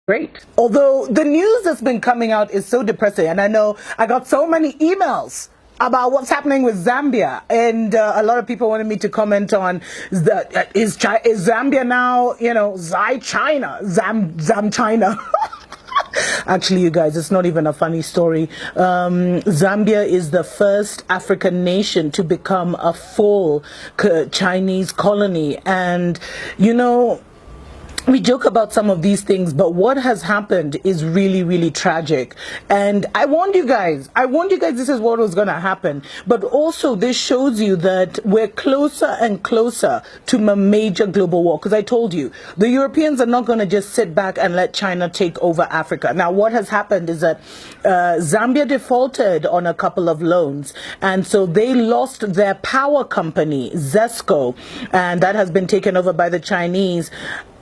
Great. Although the news that's been coming out is so depressing, and I know I got so many emails about what's happening with Zambia, and a lot of people wanted me to comment on is Zambia now, Zam China. Actually, you guys, it's not even a funny story. Zambia is the first African nation to become a full Chinese colony, and we joke about some of these things, but what has happened is really, really tragic. And I warned you guys this is what was going to happen. But also this shows you that we're closer and closer to a major global war. Because I told you, the Europeans are not going to just sit back and let China take over Africa. Now, what has happened is that Zambia defaulted on a couple of loans. And so they lost their power company, ZESCO, and that has been taken over by the Chinese.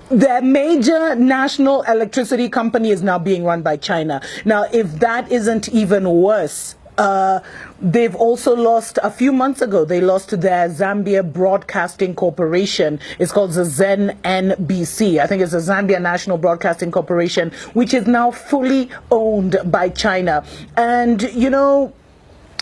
Their major national electricity company is now being run by China. Now, if that isn't even worse, they've also lost, a few months ago, they lost their Zambia Broadcasting Corporation. It's called the ZNBC. I think it's the Zambia National Broadcasting Corporation, which is now fully owned by China. And,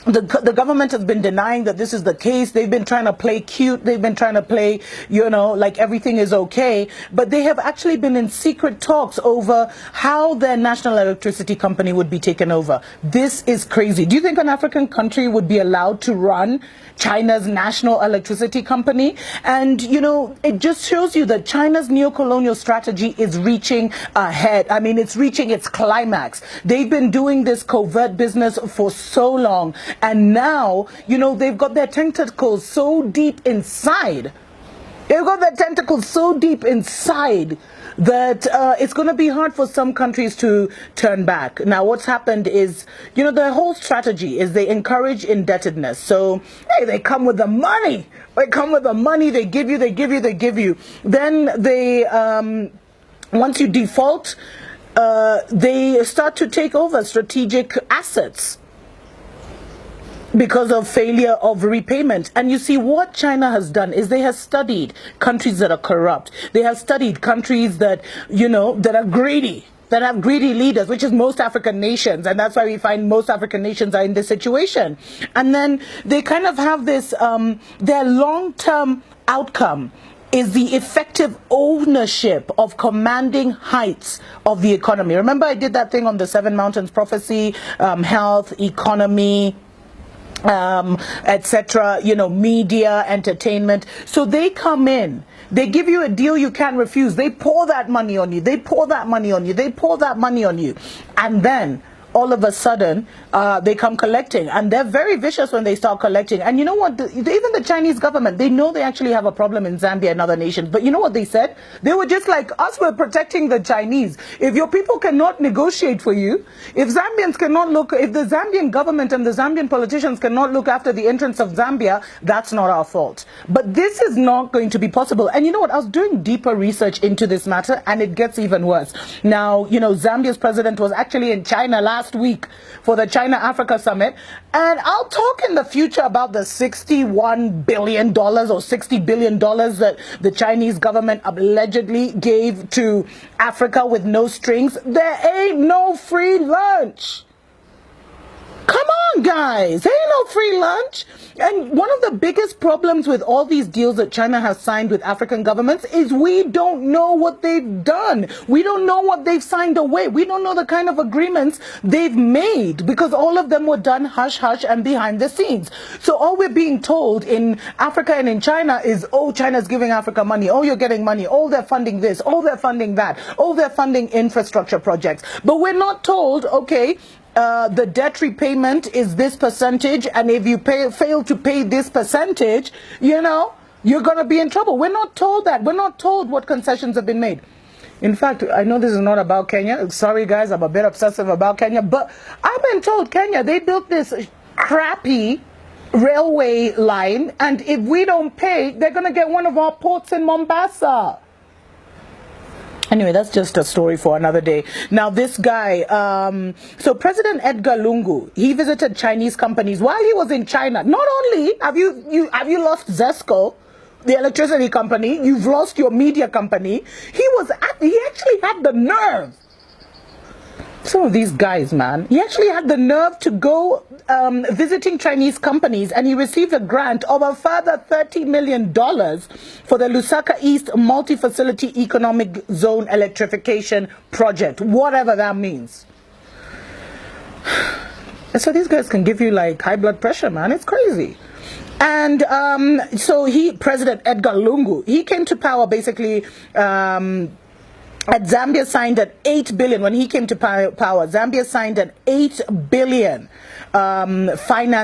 the government has been denying that this is the case. They've been trying to play cute. They've been trying to play, like everything is okay. But they have actually been in secret talks over how their national electricity company would be taken over. This is crazy. Do you think an African country would be allowed to run China's national electricity company? And, it just shows you that China's neocolonial strategy is reaching ahead. I mean, it's reaching its climax. They've been doing this covert business for so long. And now, they've got their tentacles so deep inside. They've got their tentacles so deep inside that it's going to be hard for some countries to turn back. Now, what's happened is, their whole strategy is they encourage indebtedness. So, hey, they come with the money. They come with the money. They give you. Then they, once you default, they start to take over strategic assets because of failure of repayment. And you see, what China has done is they have studied countries that are corrupt. They have studied countries that, that are greedy, that have greedy leaders, which is most African nations. And that's why we find most African nations are in this situation. And then they kind of have this, their long-term outcome is the effective ownership of commanding heights of the economy. Remember, I did that thing on the Seven Mountains Prophecy, health, economy, etc., media, entertainment. So they come in, they give you a deal you can't refuse. They pour that money on you. They pour that money on you. They pour that money on you. And then all of a sudden, they come collecting. And they're very vicious when they start collecting. And you know what? Even the Chinese government, they know they actually have a problem in Zambia and other nations. But you know what they said? They were just like, us, we're protecting the Chinese. If your people cannot negotiate for you, if Zambians cannot look, if the Zambian government and the Zambian politicians cannot look after the interests of Zambia, that's not our fault. But this is not going to be possible. And you know what? I was doing deeper research into this matter, and it gets even worse. Now, Zambia's president was actually in China last week for the China-Africa summit, and I'll talk in the future about the $61 billion or $60 billion that the Chinese government allegedly gave to Africa with no strings. There ain't no free lunch. Come on, guys. There ain't no free lunch. And one of the biggest problems with all these deals that China has signed with African governments is we don't know what they've done. We don't know what they've signed away. We don't know the kind of agreements they've made, because all of them were done hush-hush and behind the scenes. So all we're being told in Africa and in China is, oh, China's giving Africa money. Oh, you're getting money. Oh, they're funding this. Oh, they're funding that. Oh, they're funding infrastructure projects. But we're not told, okay, the debt repayment is this percentage, and if you fail to pay this percentage, you're going to be in trouble. We're not told that. We're not told what concessions have been made. In fact, I know this is not about Kenya. Sorry, guys, I'm a bit obsessive about Kenya. But I've been told Kenya, they built this crappy railway line, and if we don't pay, they're going to get one of our ports in Mombasa. Anyway, that's just a story for another day. Now, this guy, so President Edgar Lungu, he visited Chinese companies while he was in China. Not only have you lost ZESCO, the electricity company, you've lost your media company. He actually had the nerve Some of these guys, man. He actually had the nerve to go visiting Chinese companies, and he received a grant of a further $30 million for the Lusaka East Multi-Facility Economic Zone Electrification Project, whatever that means. So these guys can give you like high blood pressure, man. It's crazy. And so President Edgar Lungu, he came to power basically Zambia signed an 8 billion when he came to power. Zambia signed an 8 billion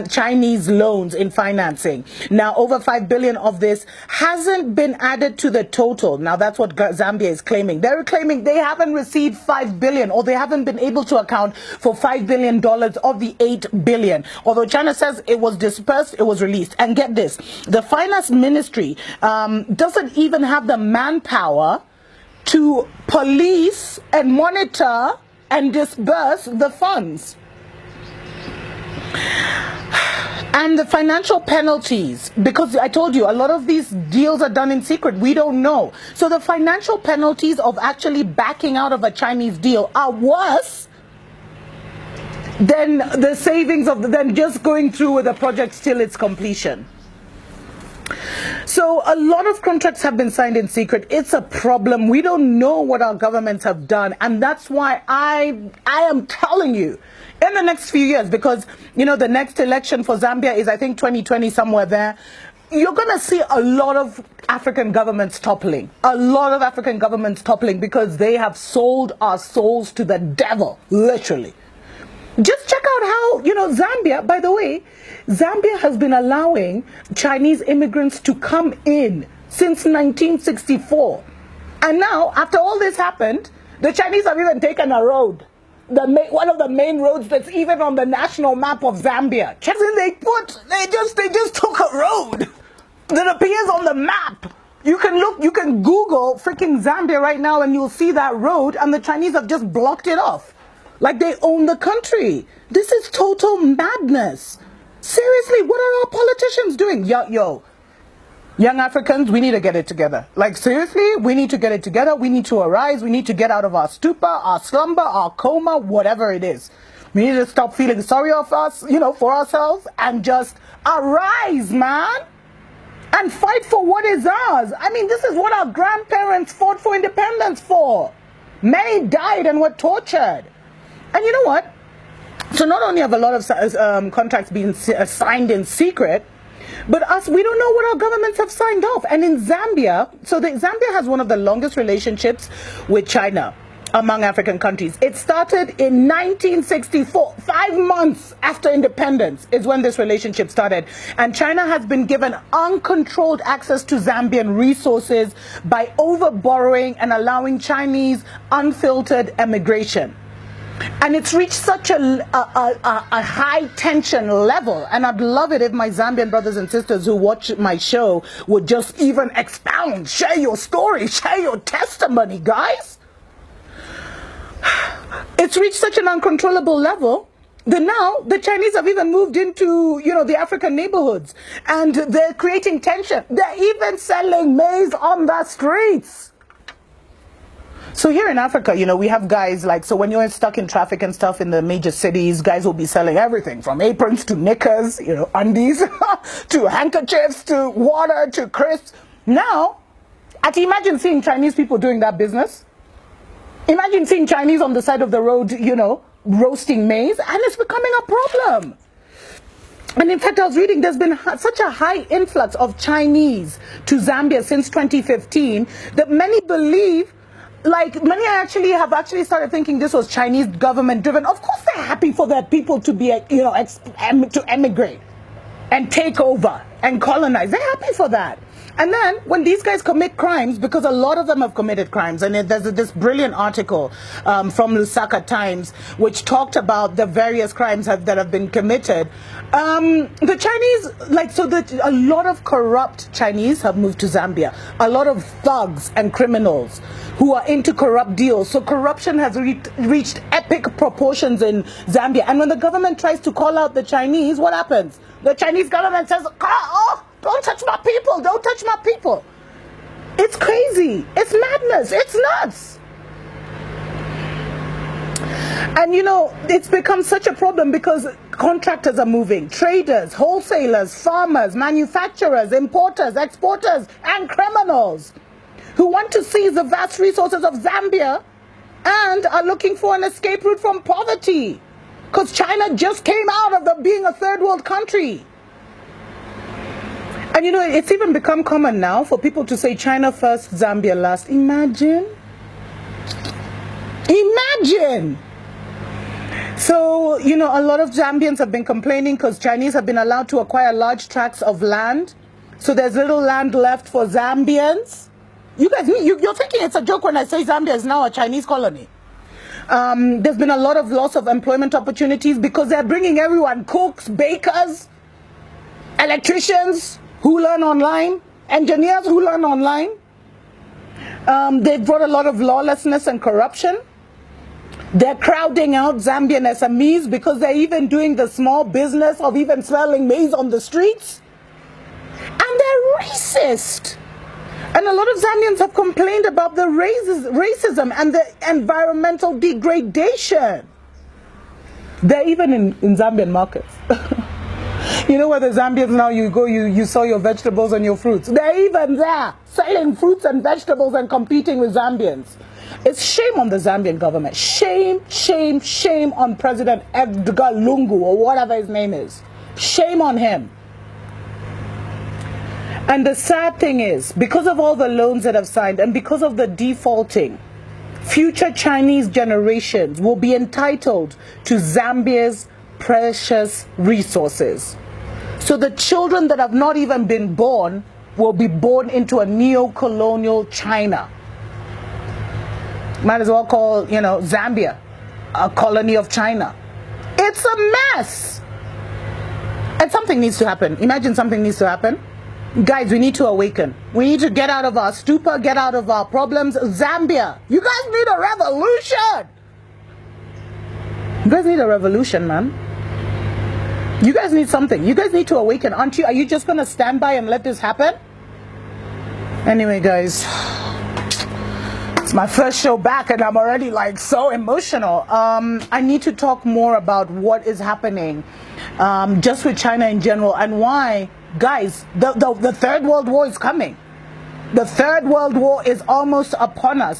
Chinese loans in financing. Now, over 5 billion of this hasn't been added to the total. Now, that's what Zambia is claiming. They're claiming they haven't received 5 billion, or they haven't been able to account for $5 billion of the 8 billion. Although China says it was dispersed, it was released. And get this, the finance ministry doesn't even have the manpower to police and monitor and disburse the funds. And the financial penalties, because I told you, a lot of these deals are done in secret. We don't know. So the financial penalties of actually backing out of a Chinese deal are worse than the savings than just going through with the project till its completion. So a lot of contracts have been signed in secret. It's a problem. We don't know what our governments have done. And that's why I am telling you, in the next few years, because, you know, the next election for Zambia is, I think, 2020, somewhere there. You're going to see a lot of African governments toppling. A lot of African governments toppling because they have sold our souls to the devil, literally. Just check out how, you know, Zambia, by the way, Zambia has been allowing Chinese immigrants to come in since 1964. And now, after all this happened, the Chinese have even taken a road. One of the main roads that's even on the national map of Zambia. Check in, they just took a road that appears on the map. You can Google freaking Zambia right now and you'll see that road, and the Chinese have just blocked it off. Like they own the country. This is total madness. Seriously, what are our politicians doing? Yo, young Africans, we need to get it together. Like seriously, we need to get it together. We need to arise. We need to get out of our stupor, our slumber, our coma, whatever it is. We need to stop feeling sorry for ourselves and just arise, man. And fight for what is ours. I mean, this is what our grandparents fought for independence for. Many died and were tortured. And you know what? So not only have a lot of contracts been signed in secret, but we don't know what our governments have signed off. And in Zambia, Zambia has one of the longest relationships with China among African countries. It started in 1964, 5 months after independence is when this relationship started. And China has been given uncontrolled access to Zambian resources by overborrowing and allowing Chinese unfiltered emigration. And it's reached such a high tension level. And I'd love it if my Zambian brothers and sisters who watch my show would just even expound, share your story, share your testimony, guys. It's reached such an uncontrollable level that now the Chinese have even moved into, you know, the African neighborhoods. And they're creating tension. They're even selling maize on the streets. So here in Africa, you know, we have guys like, so when you're stuck in traffic and stuff in the major cities, guys will be selling everything from aprons to knickers, you know, undies, to handkerchiefs, to water, to crisps. Now, imagine seeing Chinese people doing that business. Imagine seeing Chinese on the side of the road, you know, roasting maize, and it's becoming a problem. And in fact, I was reading, there's been such a high influx of Chinese to Zambia since 2015 that many believe, like many have actually started thinking this was Chinese government driven. Of course, they're happy for their people to be, you know, to emigrate and take over and colonize. They're happy for that. And then when these guys commit crimes, because a lot of them have committed crimes, and there's this brilliant article from Lusaka Times which talked about the various crimes that have been committed. The Chinese, a lot of corrupt Chinese have moved to Zambia. A lot of thugs and criminals who are into corrupt deals. So corruption has reached epic proportions in Zambia. And when the government tries to call out the Chinese, what happens? The Chinese government says, oh, don't touch my people, don't touch my people. It's crazy. It's madness. It's nuts. And you know, it's become such a problem because contractors are moving, traders, wholesalers, farmers, manufacturers, importers, exporters, and criminals who want to seize the vast resources of Zambia and are looking for an escape route from poverty. Because China just came out of being a third world country. And you know, it's even become common now for people to say China first, Zambia last. Imagine. Imagine. So, you know, a lot of Zambians have been complaining because Chinese have been allowed to acquire large tracts of land. So there's little land left for Zambians. You guys, you're thinking it's a joke when I say Zambia is now a Chinese colony. There's been a lot of loss of employment opportunities because they're bringing everyone, cooks, bakers, electricians who learn online, engineers who learn online. They've brought a lot of lawlessness and corruption. They're crowding out Zambian SMEs because they're even doing the small business of even selling maize on the streets. And they're racist. And a lot of Zambians have complained about the racism and the environmental degradation. They're even in Zambian markets. You know where the Zambians now, you go, you sell your vegetables and your fruits. They're even there, selling fruits and vegetables and competing with Zambians. It's shame on the Zambian government. Shame, shame, shame on President Edgar Lungu or whatever his name is. Shame on him. And the sad thing is, because of all the loans that have signed and because of the defaulting, future Chinese generations will be entitled to Zambia's precious resources. So the children that have not even been born will be born into a neo-colonial China. Might as well call, you know, Zambia a colony of China. It's a mess. And something needs to happen. Imagine something needs to happen. Guys, we need to awaken. We need to get out of our stupor, get out of our problems. Zambia, you guys need a revolution. You guys need a revolution, man. You guys need something. You guys need to awaken, aren't you? Are you just going to stand by and let this happen? Anyway, guys, it's my first show back and I'm already like so emotional. I need to talk more about what is happening just with China in general and why, guys, the Third World War is coming. The Third World War is almost upon us.